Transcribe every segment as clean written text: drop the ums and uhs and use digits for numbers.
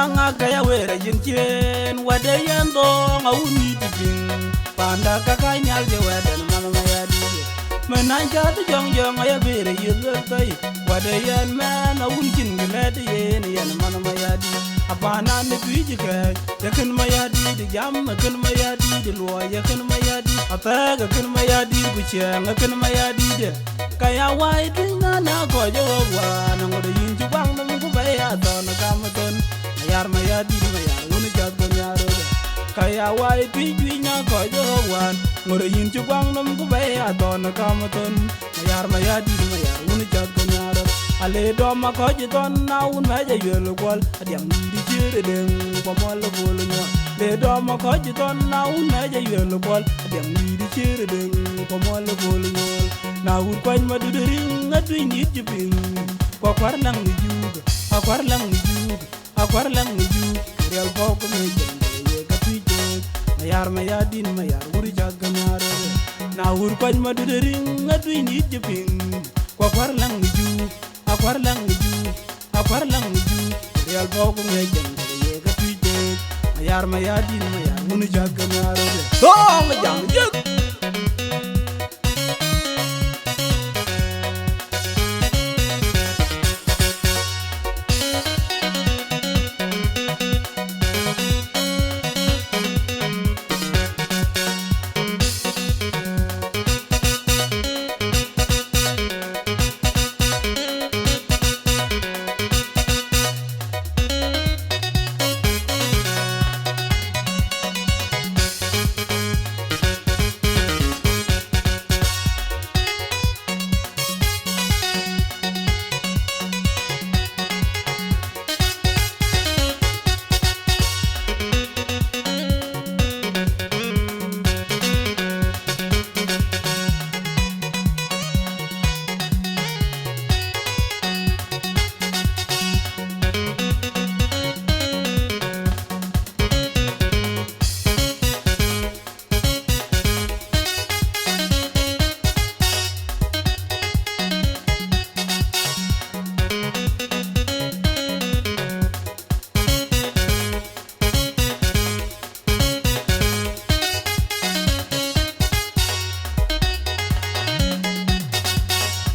nganga kaya wera jinchen wade yendo ngawuni tipin panda kaka nyal je wadan mama ya dige menanja tu jong jong ya bere yulu tai wade yan man awun kin gilade yen yan mama ya di apana ne tuiji ka yakin maya di jam kan maya di lo yakin maya di ataga kan maya di buchen kan maya di de kaya wai tinga na ko jo wa na ngode yinju bang na mu ba ya don kam don yar maya di maya un jat ko nyaro de kaya wai tingi na ko jo wa ngode yinju bang na mu ba ya don kam don yar maya di maya un jat ko nyaro ale do ma ko ji don na un ma ja yelo gol adiam di jere den ko mol bol nyo le do ma ko ji don na un ma ja yelo gol adiam di jere den ko mol bol nyo na un kwany ma du ring na tu ni ji ping ko kwar lang ni ju akwar lang ni ju akwar lang ni ju real ko ko me je ka tu je yar ma ya din ma yar uri jag ganyare na un kwany ma du ring na tu ni ji ping ko kwar lang ni ju akwar lang ni ju akwar lang ni ju real ko ko me je ka tu je yar ma ya din ma yar uri jag ganyare do ma jam je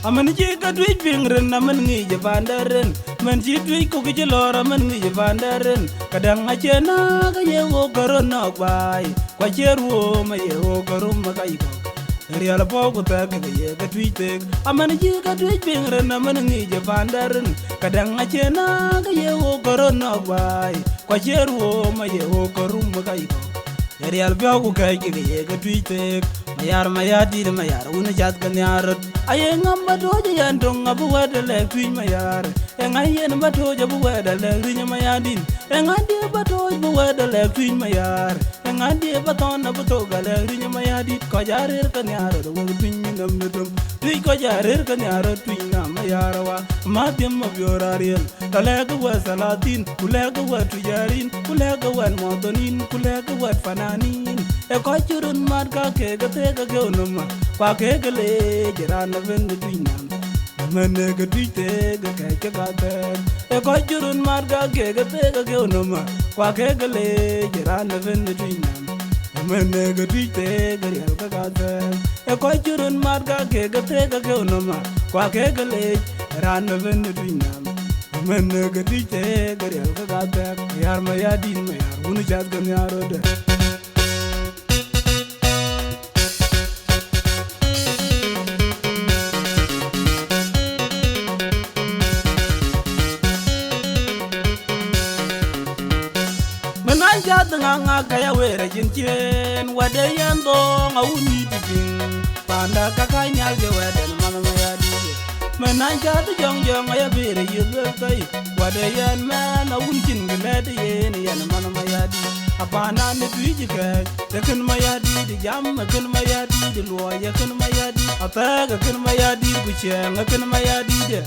aman ji ka dwi pingren aman ngi je bandaren man ji dwi ko ge lora man ngi je bandaren kadang achena ga ye wo korona bai kwa cheru ma ye wo korum ma kai ko real po ko ta ga ye ka dwi te aman ji ka dwi pingren aman ngi je bandaren kadang achena ga ye wo korona bai kwa cheru ma ye wo korum ma kai ko real po ko kai ga ye ka dwi te mayar mayadi mayar una jat kan yarot aye ngamba doje yandong abu wada le twin mayar engayen batoje bu wada le rinya mayadin engade batoje bu wada le twin mayar engade baton abu to gale rinya mayadi ko jarir kan yarot wo twin ngam nedum twi ko jarir kan yarot twin na mayar wa matem mabiorarien talega wa salatin kulega wa tujarin kulega wa motonin kulega wa fananin e ko churun mar ka ke ga ke onoma kwa ke le jirana vend twinam mane ga twite ga ke ga te e ko jurun mar ga ke onoma kwa ke le jirana vend twinam mane ga twite ga real ga te e ko jurun mar ga ke onoma kwa ke le jirana vend twinam mane ga twite ga real ga te yar ma ya din ma yar unu chat ga nyaro de jat nganga kaya wera jinchen wade yendo ngawuni tipin panda kaka nyal je wadan mama ya dige menanja tu jong jong ya bere yulu tai wade yan man awun kin gilade yen yan mama ya di apana ne tuiji ka yakin maya di jam kan maya di lo yakin maya di ataga kan maya di buchen kan maya di de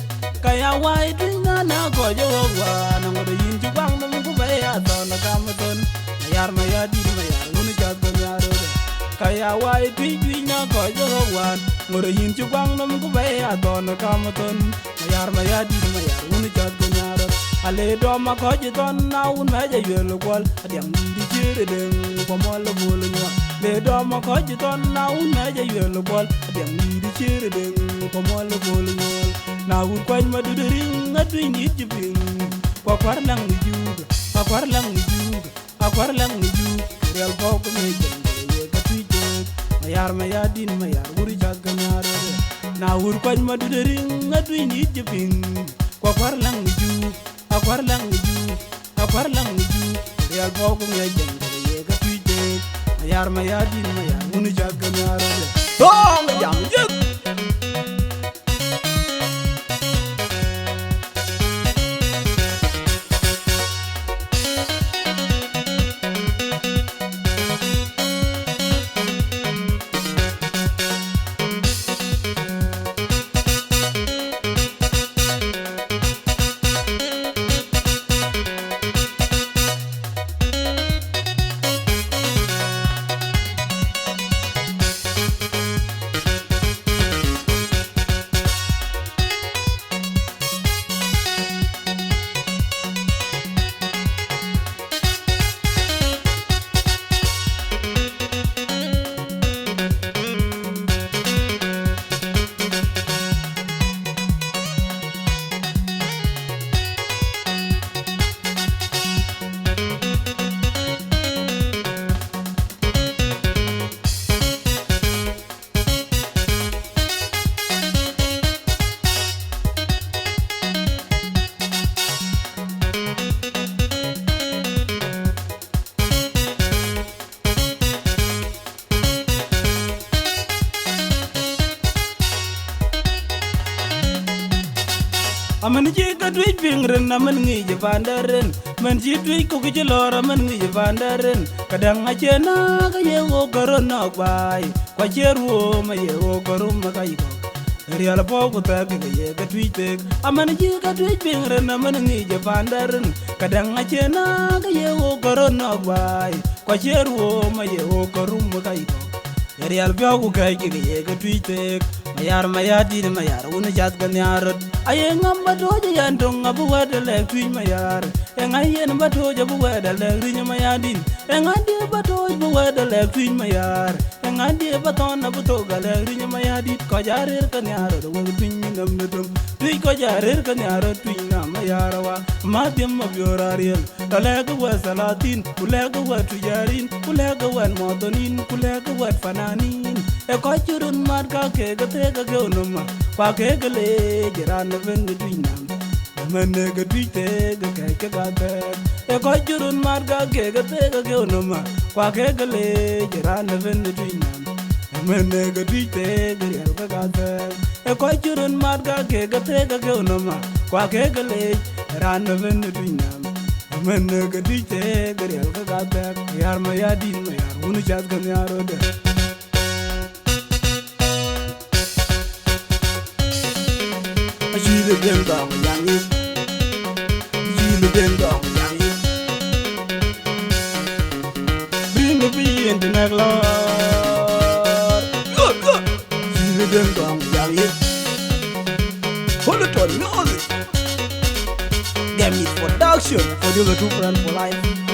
kaya wai tinga na ko jo wa na ngode yinju bang na mu ba ya don kam don yar maya di maya un jat ko nyaro de kaya wai tingi na ko jo wa ngode yinju bang na mu ba ya don kam don yar maya di maya un jat ko nyaro ale do ma ko ji ton na un me je yel kwal adiang di chire den ko mo lo bol nyo le do ma ko ji ton na un me je yel kwal adiang di chire den ko mo lo bol nyo na un kwany ma du ring atu ni ji ping ko kwar lang ni ju ko kwar lang ni ju ko kwar lang ni ju real ko ko me je ye ka ti je mayar ma ya din ma yar wuri jag nyare na un kwany ma du ring atu ni ji ping ko kwar lang ni ju akwar lang ni ju real bogu nge jeng ye ga tuite mayar ma ya din ma ya munu jag nyaro de to ma jam juk aman ji ka twij pingren aman ngi je vandaren man ji twij ko ke lora man ngi je vandaren kadang achena ka ye wo korona bai kwa cheru ma ye wo korum ma kai ko real po ko ta ke ye ka twij pek aman ji ka twij pingren aman ngi je vandaren kadang achena ka ye wo korona bai kwa cheru ma ye wo korum ma kai ko real po ko kai ke ye ka twij pek mayar mayadi mayar una jat gan yarot aye ngamba doje yandong abu wada le twin mayar engayen batoje bu wada le rinya mayadin engadi batoje bu wada le twin mayar engadi baton abu to gale rinya mayadi ko jarer kan yarot wo twin nam nedum twi ko jarer kan yarot twin na mayarawa madem mabiorariel dalega wa salatin kulega wa tujarin kulega wa modonin kulega wa fananin e ko churun mar ka ke gate ga gonuma pa ke gele jiran ven dwinam mane ga dwite ga ke ga te e ko churun mar ka ke gate ga gonuma pa ke gele jiran ven dwinam mane ga dwite ga ga te e ko churun mar ka ke gate ga gonuma pa ke gele ran ven dwinam mane ga dwite ga ga te yar ma ya din ma yar unu chat ga yaro de Jile dem dong yang is, jile dem dong yang is. Bring the bee in the neck, Lord. Jile dem dong yang is. Hold it on, nose. Get me production for the other 2 friends for life.